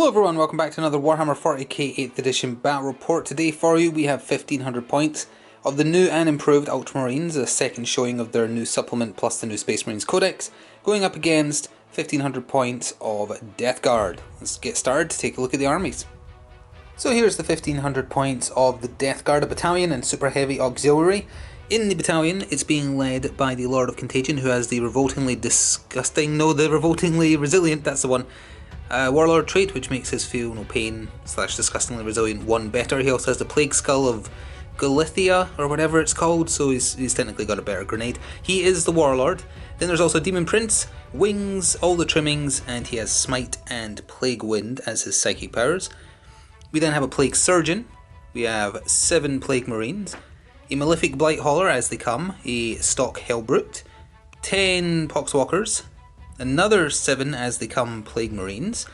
Hello everyone, welcome back to another Warhammer 40k 8th edition battle report. Today for you we have 1500 points of the new and improved Ultramarines, a second showing of their new supplement plus the new Space Marines Codex, going up against 1500 points of Death Guard. Let's get started to take a look at the armies. So here's the 1500 points of the Death Guard, a battalion and super heavy auxiliary. In the battalion, it's being led by the Lord of Contagion, who has the revoltingly resilient, that's the one, Warlord trait, which makes his feel no pain / disgustingly resilient 1 better. He also has the Plague Skull of Galathea, or whatever it's called, so he's technically got a better grenade. He is the Warlord. Then there's also Demon Prince, Wings, all the trimmings, and he has Smite and Plague Wind as his psychic powers. We then have a Plague Surgeon. We have 7 Plague Marines, a Malefic Blight Hauler as they come, a Stock Hellbrute, 10 Poxwalkers, another 7 as they come Plague Marines.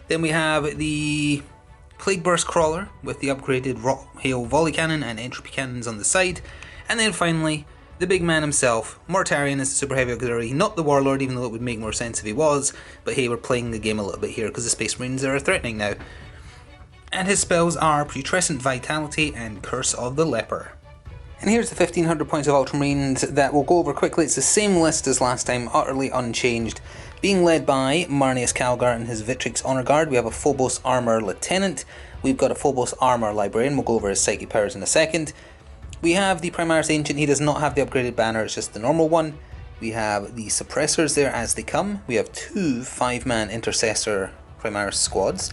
Then we have the Plague Burst Crawler with the upgraded Rot Hail Volley Cannon and Entropy Cannons on the side. And then finally, the big man himself, Mortarion, is the super heavy auxiliary, not the Warlord, even though it would make more sense if he was. But hey, we're playing the game a little bit here because the Space Marines are threatening now. And his spells are Putrescent Vitality and Curse of the Leper. And here's the 1500 points of Ultramarines that we'll go over quickly. It's the same list as last time, utterly unchanged. Being led by Marneus Calgar and his Victrix Honor Guard, we have a Phobos Armor Lieutenant. We've got a Phobos Armor Librarian, we'll go over his psychic powers in a second. We have the Primaris Ancient, he does not have the upgraded banner, it's just the normal one. We have the Suppressors there as they come. We have 2 5-man Intercessor Primaris squads.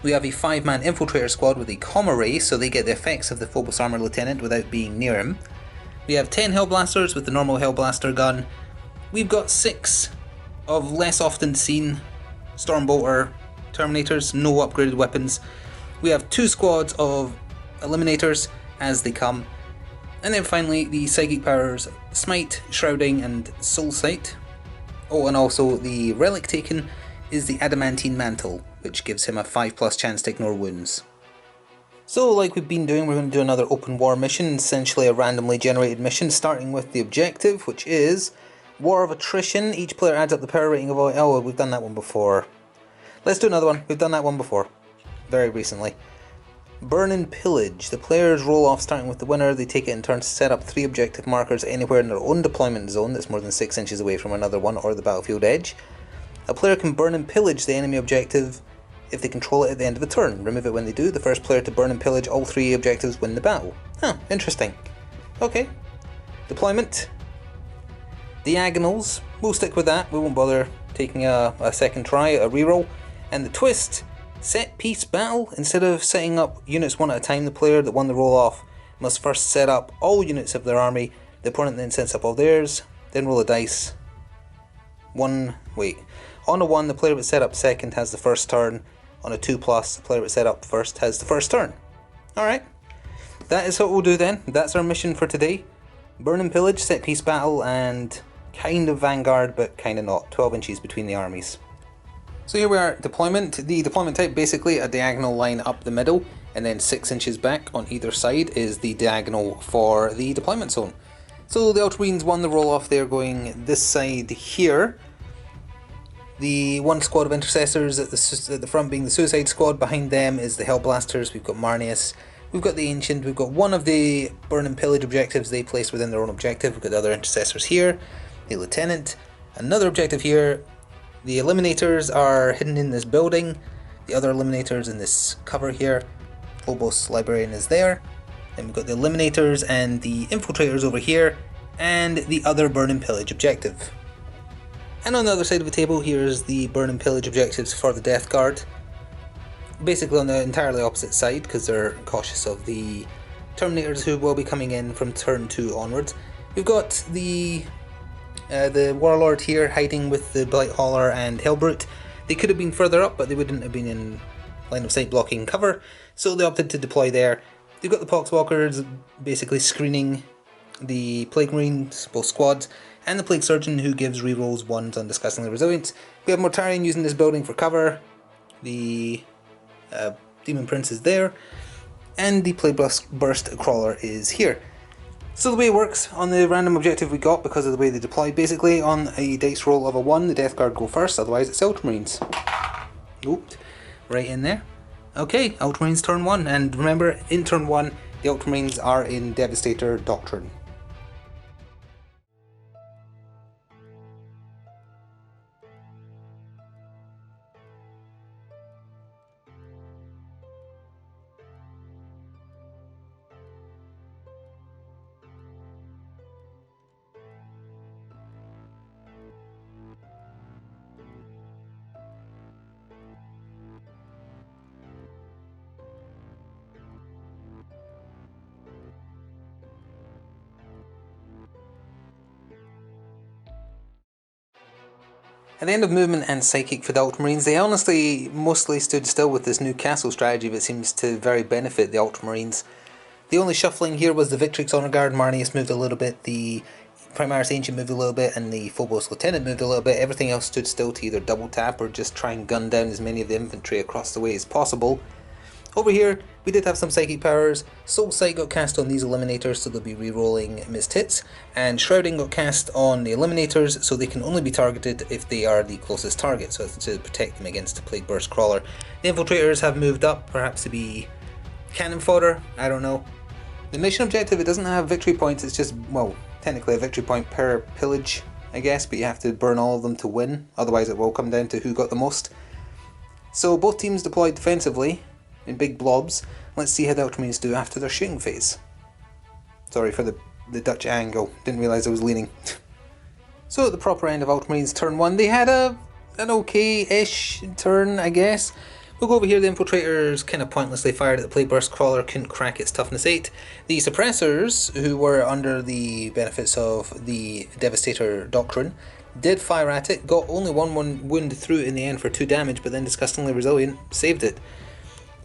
We have a 5-man Infiltrator squad with a Comma Ray, so they get the effects of the Phobos Armor Lieutenant without being near him. We have 10 Hellblasters with the normal Hellblaster gun. We've got 6 of less often seen Stormbolter Terminators, no upgraded weapons. We have 2 squads of Eliminators as they come. And then finally the Psychic powers, Smite, Shrouding and Soul Sight. Oh, and also the relic taken is the Adamantine Mantle, which gives him a 5+ chance to ignore wounds. So like we've been doing, we're going to do another open war mission, essentially a randomly generated mission, starting with the objective, which is War of Attrition. Each player adds up the power rating of all... Oh, we've done that one before. Let's do another one. We've done that one before. Very recently. Burn and Pillage. The players roll off starting with the winner. They take it in turn to set up 3 objective markers anywhere in their own deployment zone that's more than 6 inches away from another one or the battlefield edge. A player can burn and pillage the enemy objective if they control it at the end of a turn. Remove it when they do. The first player to burn and pillage all 3 objectives win the battle. Huh, interesting. Okay. Deployment. Diagonals. We'll stick with that. We won't bother taking a second try, a reroll. And the twist. Set piece battle. Instead of setting up units one at a time, the player that won the roll off must first set up all units of their army. The opponent then sets up all theirs. Then roll a dice. On a 1, the player that set up second has the first turn. On a 2+, the player that set up first has the first turn. Alright, that is what we'll do then. That's our mission for today. Burn and Pillage, set piece battle, and kind of Vanguard, but kind of not. 12 inches between the armies. So here we are at deployment. The deployment type, basically a diagonal line up the middle, and then 6 inches back on either side is the diagonal for the deployment zone. So the Ultramarines won the roll off, they're going this side here. The 1 squad of Intercessors at the front being the Suicide Squad, behind them is the Hellblasters, we've got Marneus, we've got the Ancient, we've got one of the Burn and Pillage objectives they place within their own objective, we've got the other Intercessors here, the Lieutenant, another objective here, the Eliminators are hidden in this building, the other Eliminators in this cover here, Phobos Librarian is there, then we've got the Eliminators and the Infiltrators over here, and the other Burn and Pillage objective. And on the other side of the table, here's the Burn and Pillage objectives for the Death Guard. Basically on the entirely opposite side, because they're cautious of the Terminators who will be coming in from turn 2 onwards. We've got the Warlord here hiding with the Blight Hauler and Hellbrute. They could have been further up, but they wouldn't have been in line of sight blocking cover, so they opted to deploy there. They've got the Poxwalkers basically screening the Plague Marines, both squads, and the Plague Surgeon who gives rerolls 1s on Disgustingly Resilient. We have Mortarion using this building for cover, the Demon Prince is there, and the Plague Burst Crawler is here. So the way it works on the random objective we got, because of the way they deploy, basically on a dice roll of a 1, the Death Guard go first, otherwise it's Ultramarines. Oop. right in there. Okay, Ultramarines turn 1, and remember, in turn 1, the Ultramarines are in Devastator Doctrine. At the end of movement and psychic for the Ultramarines, they honestly mostly stood still with this new castle strategy that seems to very benefit the Ultramarines. The only shuffling here was the Victrix Honor Guard. Marneus moved a little bit, the Primaris Ancient moved a little bit, and the Phobos Lieutenant moved a little bit. Everything else stood still to either double tap or just try and gun down as many of the infantry across the way as possible. Over here, we did have some psychic powers. Soul Sight got cast on these eliminators, so they'll be re-rolling missed hits, and Shrouding got cast on the eliminators, so they can only be targeted if they are the closest target, so as to protect them against the Plague Burst Crawler. The Infiltrators have moved up, perhaps to be cannon fodder, I don't know. The mission objective, it doesn't have victory points, it's just, well, technically a victory point per pillage, I guess, but you have to burn all of them to win, otherwise it will come down to who got the most. So both teams deployed defensively, in big blobs. Let's see how the Ultramarines do after their shooting phase. Sorry for the Dutch angle, didn't realise I was leaning. So at the proper end of Ultramarines turn 1, they had an okay-ish turn, I guess. We'll go over here, the Infiltrators kind of pointlessly fired at the Plague Burst Crawler, couldn't crack its toughness 8. The Suppressors, who were under the benefits of the Devastator Doctrine, did fire at it, got only one wound through it in the end for 2 damage, but then Disgustingly Resilient saved it.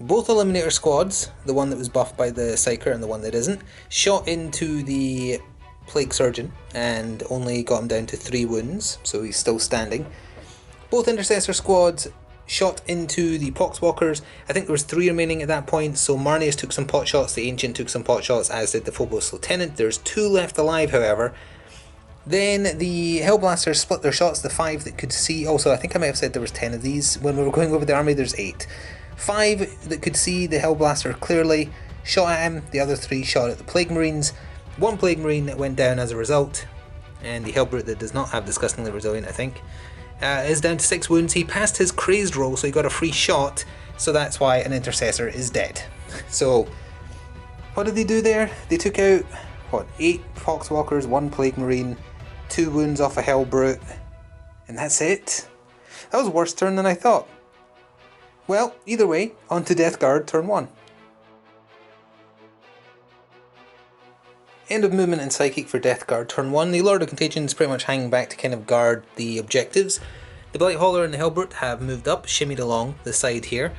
Both Eliminator squads, the one that was buffed by the Psyker and the one that isn't, shot into the Plague Surgeon and only got him down to 3 wounds, so he's still standing. Both Intercessor squads shot into the Poxwalkers. I think there was 3 remaining at that point, so Marneus took some pot shots, the Ancient took some pot shots, as did the Phobos Lieutenant. There's 2 left alive, however. Then the Hellblasters split their shots, the 5 that could see. Also, I think I might have said there was 10 of these. When we were going over the army, there's 8. 5 that could see the Hellblaster clearly shot at him, the other 3 shot at the Plague Marines. 1 Plague Marine that went down as a result, and the Hellbrute that does not have Disgustingly Resilient, I think, is down to 6 wounds. He passed his crazed roll, so he got a free shot, so that's why an Intercessor is dead. So, what did they do there? They took out, what, 8 Poxwalkers, 1 Plague Marine, 2 wounds off a Hellbrute, and that's it? That was a worse turn than I thought. Well, either way, on to Death Guard turn 1. End of movement and psychic for Death Guard turn 1. The Lord of Contagion is pretty much hanging back to kind of guard the objectives. The Blight Hauler and the Hellbrute have moved up, shimmied along the side here.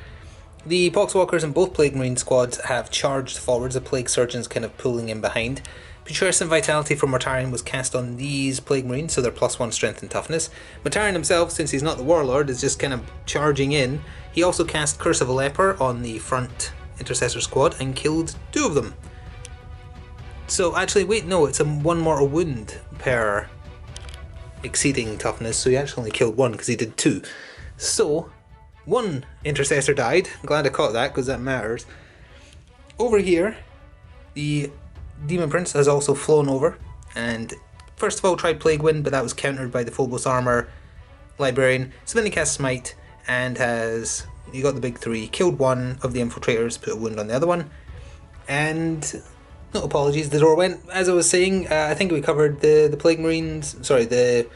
The Poxwalkers and both Plague Marine squads have charged forwards, the Plague Surgeons kind of pulling in behind. Putrescent Vitality from Mortarion was cast on these Plague Marines, so they're +1 strength and toughness. Mortarion himself, since he's not the Warlord, is just kind of charging in. He also cast Curse of a Leper on the front Intercessor squad and killed 2 of them. So actually, wait, no, it's a 1 mortal wound per exceeding toughness, so he actually only killed 1 because he did 2. So, 1 Intercessor died. I'm glad I caught that because that matters. Over here, the Demon Prince has also flown over, and first of all tried Plague Wind, but that was countered by the Phobos Armor Librarian. So then he cast Smite, and he got the big 3, killed 1 of the Infiltrators, put a wound on the other one, and no apologies, the door went. As I was saying, I think we covered the Plague Marines, sorry, the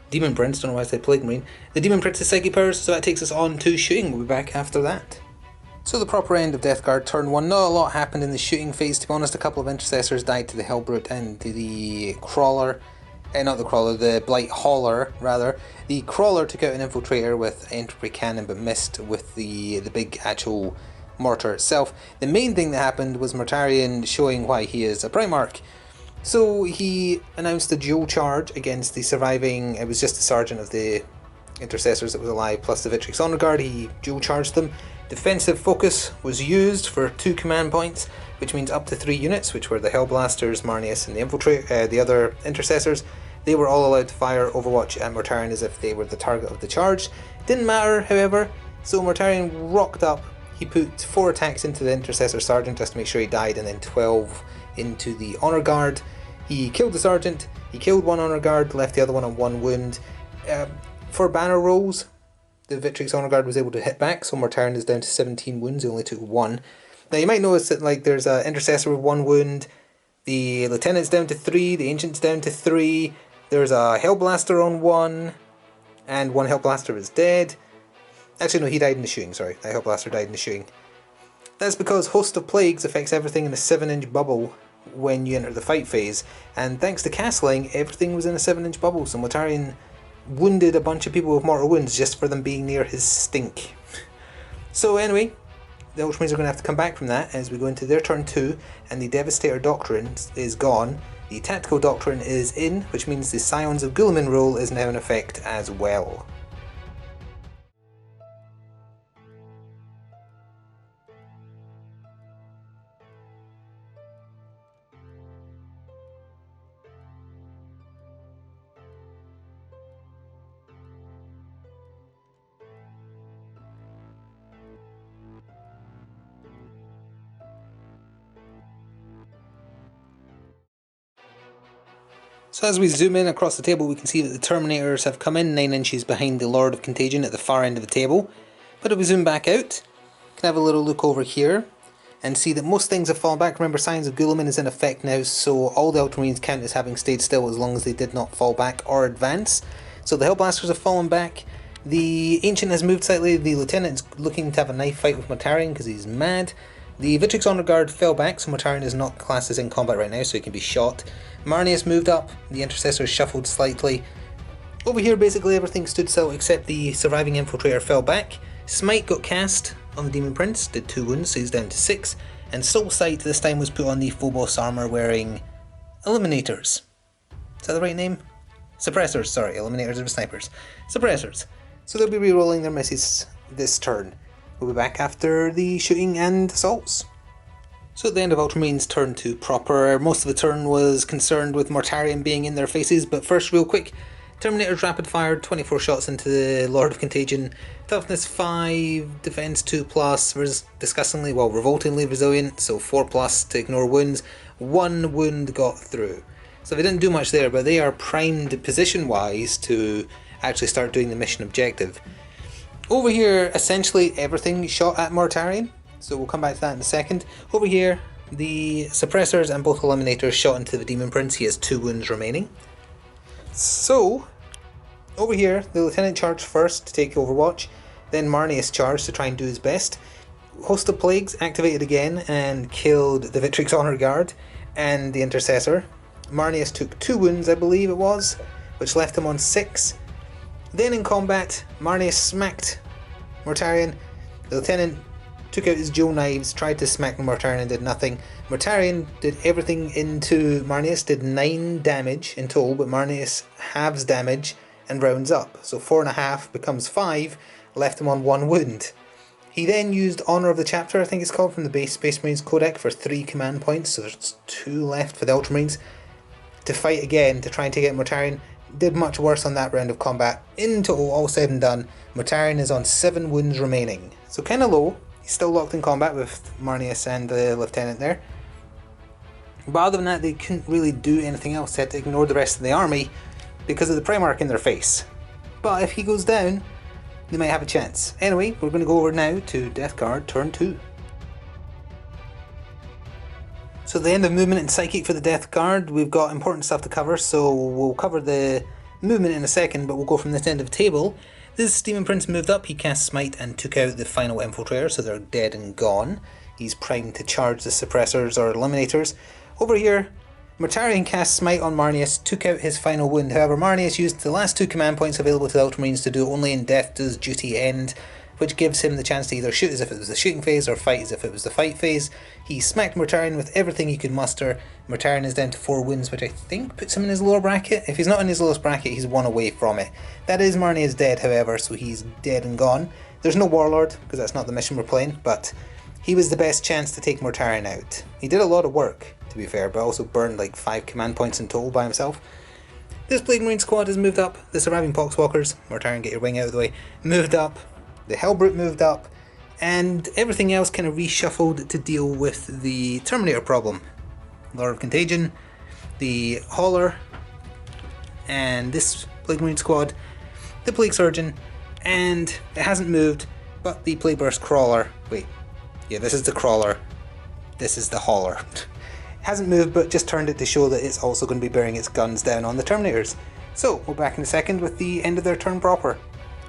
Demon Prince, don't know why I said Plague Marine, the Demon Prince's Psychic Powers, so that takes us on to shooting. We'll be back after that. So the proper end of Death Guard turn 1, not a lot happened in the shooting phase, to be honest. A couple of Intercessors died to the Hellbrute and to the Crawler, not the Crawler, the Blight Hauler, rather. The Crawler took out an Infiltrator with Entropy Cannon, but missed with the big actual mortar itself. The main thing that happened was Mortarion showing why he is a Primarch. So he announced a dual charge against the surviving, it was just the Sergeant of the Intercessors that was alive, plus the Victrix Honor Guard. He dual charged them. Defensive focus was used for 2 command points, which means up to 3 units, which were the Hellblasters, Marneus, and the other Intercessors. They were all allowed to fire Overwatch at Mortarion as if they were the target of the charge. Didn't matter, however, So Mortarion rocked up, he put 4 attacks into the Intercessor Sergeant just to make sure he died, and then 12 into the Honour Guard. He killed the Sergeant, he killed 1 Honour Guard, left the other one on 1 wound. For banner rolls, the Victrix Honour Guard was able to hit back, so Mortarion is down to 17 wounds, he only took 1. Now you might notice that like there's an Intercessor with 1 wound, the Lieutenant's down to 3, the Ancient's down to 3, there's a Hellblaster on 1, and 1 Hellblaster is dead. Actually no, he died in the shooting, sorry, that Hellblaster died in the shooting. That's because Host of Plagues affects everything in a 7-inch bubble when you enter the fight phase, and thanks to castling, everything was in a 7-inch bubble, so Mortarion wounded a bunch of people with mortal wounds just for them being near his stink. So anyway, the Ultramarines are going to have to come back from that as we go into their turn 2, and the Devastator Doctrine is gone. The Tactical Doctrine is in, which means the Scions of Guilliman rule is now in effect as well. So as we zoom in across the table, we can see that the Terminators have come in 9 inches behind the Lord of Contagion at the far end of the table. But if we zoom back out, we can have a little look over here and see that most things have fallen back. Remember, Scions of Guilliman is in effect now, so all the Ultramarines count as having stayed still as long as they did not fall back or advance. So the Hellblasters have fallen back, the Ancient has moved slightly, the Lieutenant is looking to have a knife fight with Mortarion because he's mad. The Victrix Honour Guard fell back, so Mortarion is not classed as in combat right now, so he can be shot. Marneus moved up, the Intercessor shuffled slightly. Over here basically everything stood still except the surviving Infiltrator fell back. Smite got cast on the Demon Prince, did 2 wounds, so he's down to 6. And Soul Sight this time was put on the Phobos armour wearing Eliminators. Is that the right name? Suppressors, sorry, Eliminators are snipers. Suppressors. So they'll be re-rolling their misses this turn. We'll be back after the shooting and assaults. So at the end of Ultramarines' turn 2 proper, most of the turn was concerned with Mortarion being in their faces, but first real quick, Terminators rapid fired 24 shots into the Lord of Contagion, toughness 5, defense 2+, disgustingly, well, revoltingly resilient, so 4+ to ignore wounds, 1 wound got through. So they didn't do much there, but they are primed position-wise to actually start doing the mission objective. Over here, essentially everything shot at Mortarion, so we'll come back to that in a second. Over here, the Suppressors and both Eliminators shot into the Demon Prince. He has 2 wounds remaining. So, over here, the Lieutenant charged first to take Overwatch, then Marneus charged to try and do his best. Host of Plagues activated again and killed the Victrix Honour Guard and the Intercessor. Marneus took 2 wounds, I believe it was, which left him on 6. Then in combat, Marneus smacked Mortarion. The Lieutenant took out his dual knives, tried to smack Mortarion and did nothing. Mortarion did everything into Marneus, did 9 damage in total, but Marneus halves damage and rounds up. So 4.5 becomes 5, left him on 1 wound. He then used Honour of the Chapter, I think it's called, from the base Space Marines Codex for 3 command points, so there's 2 left for the Ultramarines to fight again to try and take out Mortarion. Did much worse on that round of combat. In total, all said and done, Mortarion is on 7 wounds remaining. So kinda low. He's still locked in combat with Marneus and the Lieutenant there. But other than that, they couldn't really do anything else. They had to ignore the rest of the army because of the Primarch in their face. But if he goes down, they might have a chance. Anyway, we're going to go over now to Death Guard turn 2. So at the end of movement and psychic for the Death Guard, we've got important stuff to cover, so we'll cover the movement in a second, but we'll go from this end of the table. This Demon Prince moved up, he cast Smite and took out the final Infiltrator, so they're dead and gone. He's primed to charge the Suppressors or Eliminators. Over here, Mortarion cast Smite on Marneus, took out his final wound. However, Marneus used the last 2 command points available to the Ultramarines to do only in Death Does Duty End, which gives him the chance to either shoot as if it was the shooting phase or fight as if it was the fight phase. He smacked Mortarion with everything he could muster. Mortarion is down to 4 wounds, which I think puts him in his lower bracket. If he's not in his lowest bracket, he's 1 away from it. That is Marneus dead, however, so he's dead and gone. There's no Warlord, because that's not the mission we're playing, but he was the best chance to take Mortarion out. He did a lot of work, to be fair, but also burned like 5 command points in total by himself. This Plague Marine squad has moved up. The surviving Poxwalkers, Mortarion, get your wing out of the way, moved up. the Hellbrute moved up, and everything else kind of reshuffled to deal with the Terminator problem. Lord of Contagion, the Hauler, and this Plague Marine squad, the Plague Surgeon, and it hasn't moved, but the Plague Burst Crawler. Wait, yeah, this is the Crawler, this is the Hauler. Hasn't moved, but just turned it to show that it's also going to be bearing its guns down on the Terminators. So, we're back in a second with the end of their turn proper.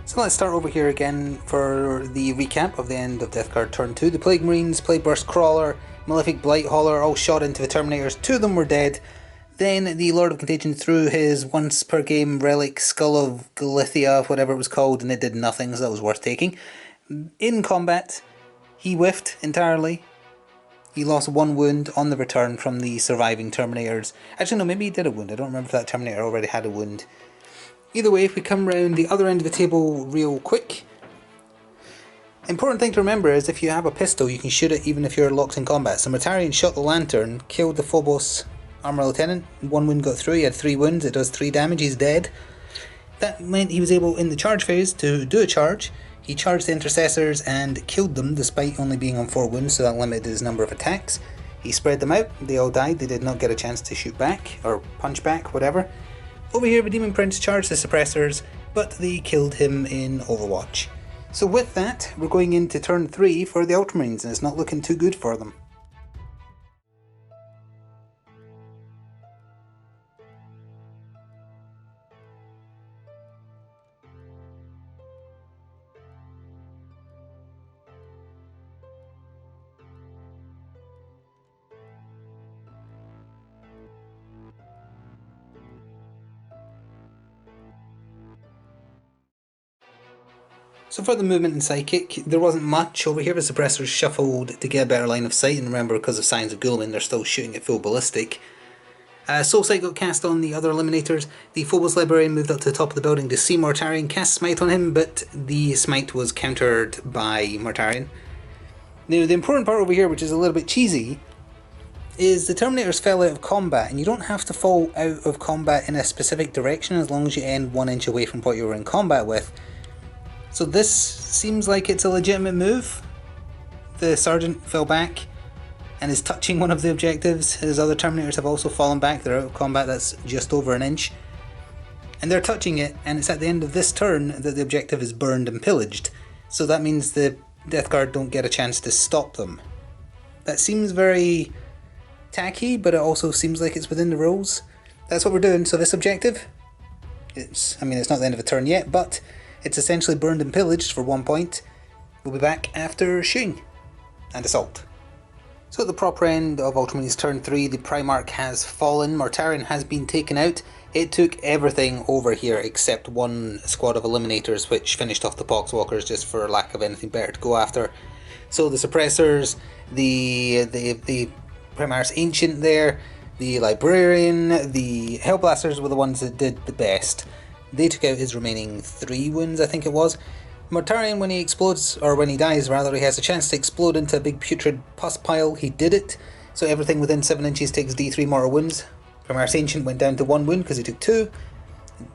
So let's start over here again for the recap of the end of Death Guard turn 2. The Plague Marines, Plague Burst Crawler, Malefic Blight Hauler all shot into the Terminators. 2 of them were dead. Then the Lord of Contagion threw his once per game relic Skull of Galicia, whatever it was called, and it did nothing, so that was worth taking. In combat, he whiffed entirely. He lost 1 wound on the return from the surviving Terminators. Actually no, maybe he did a wound. I don't remember if that Terminator already had a wound. Either way, if we come round the other end of the table real quick, important thing to remember is if you have a pistol, you can shoot it even if you're locked in combat. So Mortarion shot the Lantern, killed the Phobos Armor Lieutenant, 1 wound got through, he had 3 wounds, it does 3 damage, he's dead. That meant he was able, in the charge phase, to do a charge. He charged the Intercessors and killed them despite only being on 4 wounds, so that limited his number of attacks. He spread them out, they all died, they did not get a chance to shoot back, or punch back, whatever. Over here the Demon Prince charged the Suppressors, but they killed him in Overwatch. So with that, we're going into turn 3 for the Ultramarines, and it's not looking too good for them. So for the movement and Psychic, there wasn't much. Over here the Suppressors shuffled to get a better line of sight, and remember, because of Signs of Gulliman, they're still shooting at full ballistic. Soul Sight got cast on the other Eliminators. The Phobos Librarian moved up to the top of the building to see Mortarion cast Smite on him, but the Smite was countered by Mortarion. Now the important part over here, which is a little bit cheesy, is the Terminators fell out of combat, and you don't have to fall out of combat in a specific direction as long as you end 1 inch away from what you were in combat with. So this seems like it's a legitimate move. The Sergeant fell back and is touching one of the objectives. His other Terminators have also fallen back, they're out of combat, that's just over 1 inch. And they're touching it, and it's at the end of this turn that the objective is burned and pillaged. So that means the Death Guard don't get a chance to stop them. That seems very tacky, but it also seems like it's within the rules. That's what we're doing. So this objective, it's not the end of a turn yet, but it's essentially burned and pillaged for 1 point. We'll be back after shooting and assault. So at the proper end of Ultramarines turn 3, the Primarch has fallen, Mortarion has been taken out. It took everything over here except 1 squad of Eliminators, which finished off the Poxwalkers just for lack of anything better to go after. So the Suppressors, the Primarch's Ancient there, the Librarian, the Hellblasters were the ones that did the best. They took out his remaining 3 wounds, I think it was. Mortarion, when he explodes, or when he dies rather, he has a chance to explode into a big putrid pus pile. He did it, so everything within 7 inches takes D3 mortal wounds. Primarch's Ancient went down to 1 wound because he took 2.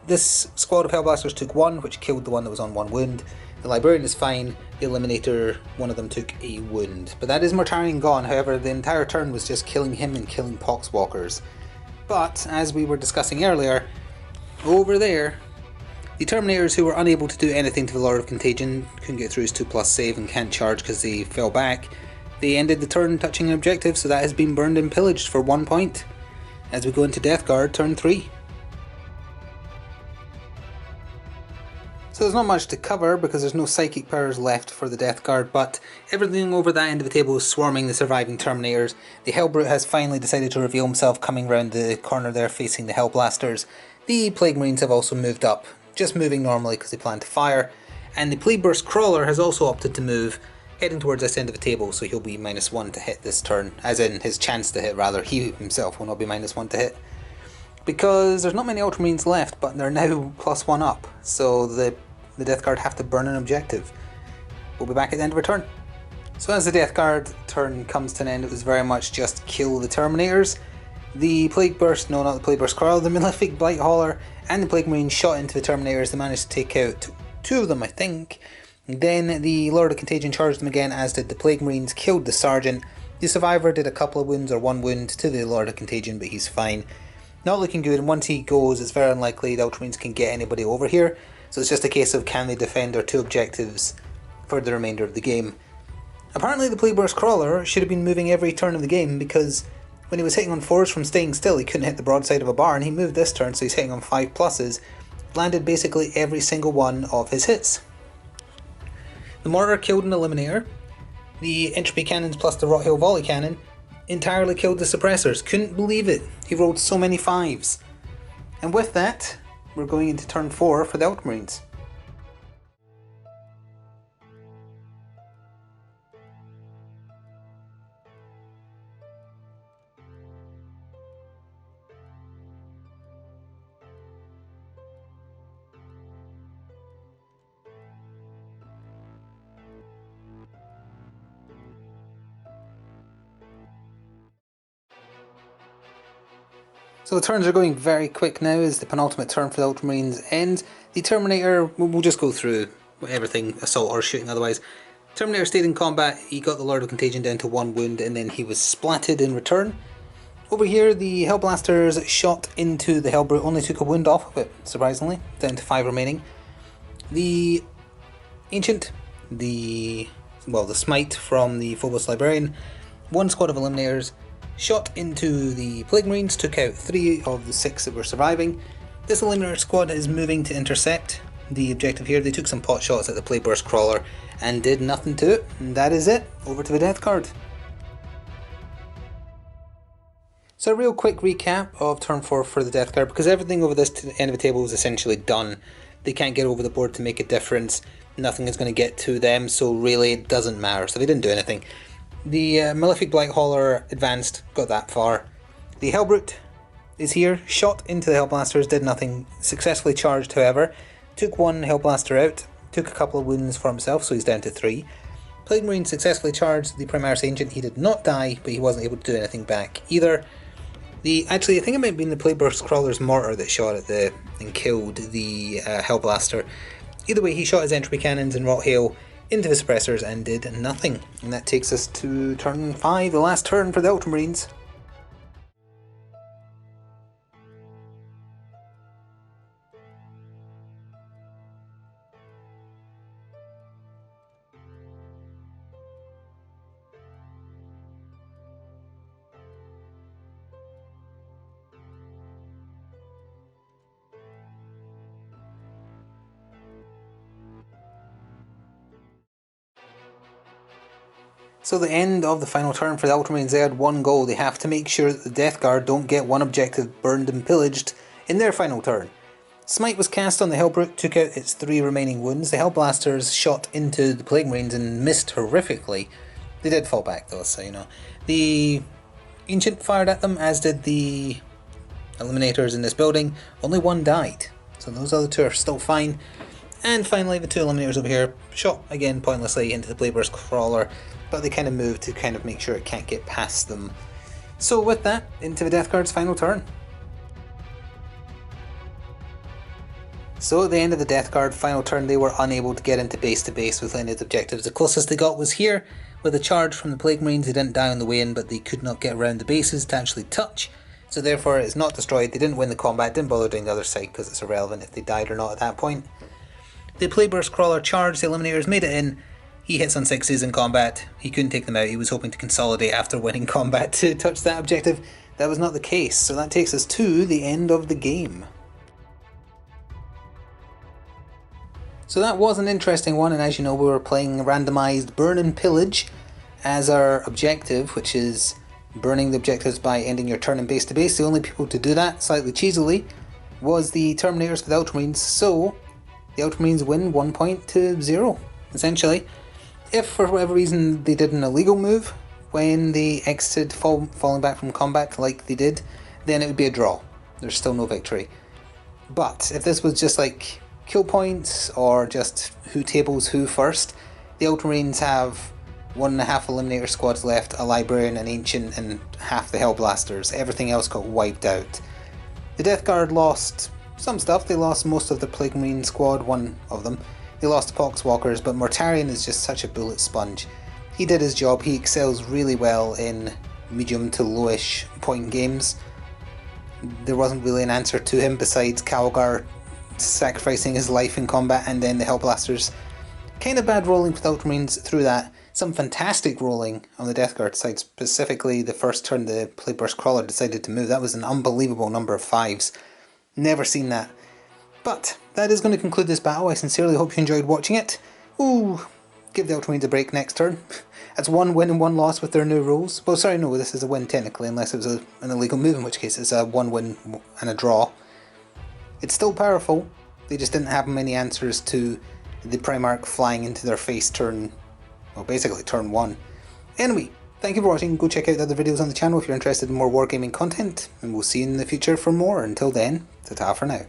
This squad of Hellblasters took 1, which killed the one that was on 1 wound. The Librarian is fine, the Eliminator, one of them took a wound. But that is Mortarion gone, however the entire turn was just killing him and killing Poxwalkers. But, as we were discussing earlier, over there, the Terminators, who were unable to do anything to the Lord of Contagion, couldn't get through his 2+ save and can't charge because they fell back, they ended the turn touching an objective, so that has been burned and pillaged for 1 point. As we go into Death Guard turn 3. So there's not much to cover because there's no psychic powers left for the Death Guard, but everything over that end of the table is swarming the surviving Terminators. The Hellbrute has finally decided to reveal himself, coming round the corner there facing the Hellblasters. The Plague Marines have also moved up, just moving normally because they plan to fire, and the Plague Burst Crawler has also opted to move, heading towards this end of the table, so he'll be -1 to hit this turn, as in his chance to hit rather. He himself will not be -1 to hit, because there's not many Ultramarines left, but they're now +1 up, so the Death Guard have to burn an objective. We'll be back at the end of our turn. So as the Death Guard turn comes to an end, it was very much just kill the Terminators. The Plague Burst, no, not the Plague Burst Crawler, the Malefic Blight Hauler and the Plague Marine shot into the Terminators. They managed to take out 2 of them, I think. Then the Lord of Contagion charged them again, as did the Plague Marines, killed the Sergeant. The Survivor did a couple of wounds, or one wound, to the Lord of Contagion, but he's fine. Not looking good, and once he goes, it's very unlikely the Ultramarines can get anybody over here, so it's just a case of can they defend their two objectives for the remainder of the game. Apparently the Plague Burst Crawler should have been moving every turn of the game, because when he was hitting on 4s from staying still, he couldn't hit the broadside of a barn. He moved this turn, so he's hitting on 5 pluses, landed basically every single one of his hits. The Mortar killed an Eliminator. The Entropy Cannons plus the Rot Hill Volley Cannon entirely killed the Suppressors. Couldn't believe it. He rolled so many 5s. And with that, we're going into turn 4 for the Ultramarines. So the turns are going very quick now as the penultimate turn for the Ultramarines ends. The Terminator, we'll just go through everything, assault or shooting otherwise. Terminator stayed in combat, he got the Lord of Contagion down to 1 wound, and then he was splatted in return. Over here the Hellblasters shot into the Hellbrute, only took a wound off of it, surprisingly, down to 5 remaining. The Ancient, the Smite from the Phobos Librarian, 1 squad of Eliminators, shot into the Plague Marines, took out 3 of the 6 that were surviving. This Eliminator squad is moving to intercept the objective here. They took some pot shots at the Plague Burst Crawler and did nothing to it. And that is it. Over to the death card. So a real quick recap of turn 4 for the death card, because everything over this end of the table is essentially done. They can't get over the board to make a difference. Nothing is going to get to them, so really it doesn't matter. So they didn't do anything. The Malefic Blight Hauler advanced, got that far. The Hellbrute is here, shot into the Hellblasters, did nothing, successfully charged however, took 1 Hellblaster out, took a couple of wounds for himself, so he's down to 3. Plague Marine successfully charged the Primaris Ancient, he did not die, but he wasn't able to do anything back either. Actually, I think it might have been the Plague Burst Crawler's Mortar that shot at and killed the Hellblaster. Either way, he shot his Entropy Cannons and Rot Hail into the Suppressors and did nothing. And that takes us to turn 5, the last turn for the Ultramarines. So the end of the final turn for the Ultramarines, they had 1 goal. They have to make sure that the Death Guard don't get 1 objective burned and pillaged in their final turn. Smite was cast on the Hellbrute, took out its 3 remaining wounds. The Hellblasters shot into the Plague Marines and missed horrifically. They did fall back though, so you know. The Ancient fired at them, as did the Eliminators in this building. Only 1 died, so those other 2 are still fine. And finally the 2 Eliminators over here shot again pointlessly into the Plague Burst Crawler, but they kind of moved to kind of make sure it can't get past them. So with that, into the Death Guard's final turn. So at the end of the Death Guard final turn, they were unable to get into base to base with any of the objectives. The closest they got was here, with a charge from the Plague Marines. They didn't die on the way in, but they could not get around the bases to actually touch. So therefore it's not destroyed. They didn't win the combat, didn't bother doing the other side because it's irrelevant if they died or not at that point. The Plague Burst Crawler charged, the Eliminators made it in. He hits on 6s in combat. He couldn't take them out. He was hoping to consolidate after winning combat to touch that objective. That was not the case, so that takes us to the end of the game. So that was an interesting one, and as you know, we were playing randomised burn and pillage as our objective, which is burning the objectives by ending your turn in base to base. The only people to do that, slightly cheesily, was the Terminators for the Ultramarines, so the Ultramarines win 1 point to 0, essentially. If for whatever reason they did an illegal move when they exited falling back from combat like they did, then it would be a draw. There's still no victory. But if this was just like kill points or just who tables who first, the Ultramarines have 1.5 Eliminator squads left, a Librarian, an Ancient, and half the Hellblasters. Everything else got wiped out. The Death Guard lost some stuff. They lost most of the Plague Marine squad, 1 of them. They lost to Poxwalkers, but Mortarion is just such a bullet sponge. He did his job, he excels really well in medium to lowish point games. There wasn't really an answer to him besides Calgar sacrificing his life in combat and then the Hellblasters. Kind of bad rolling with Ultramarines through that. Some fantastic rolling on the Death Guard side, specifically the first turn the Plagueburst Crawler decided to move. That was an unbelievable number of 5s. Never seen that. But that is going to conclude this battle. I sincerely hope you enjoyed watching it. Ooh, give the Ultramarines a break next turn. That's 1 win and 1 loss with their new rules. Well, sorry, no, this is a win technically, unless it was an illegal move, in which case it's a 1 win and a draw. It's still powerful, they just didn't have many answers to the Primarch flying into their face turn, well, basically turn 1. Anyway, thank you for watching. Go check out the other videos on the channel if you're interested in more wargaming content, and we'll see you in the future for more. Until then, ta-ta for now.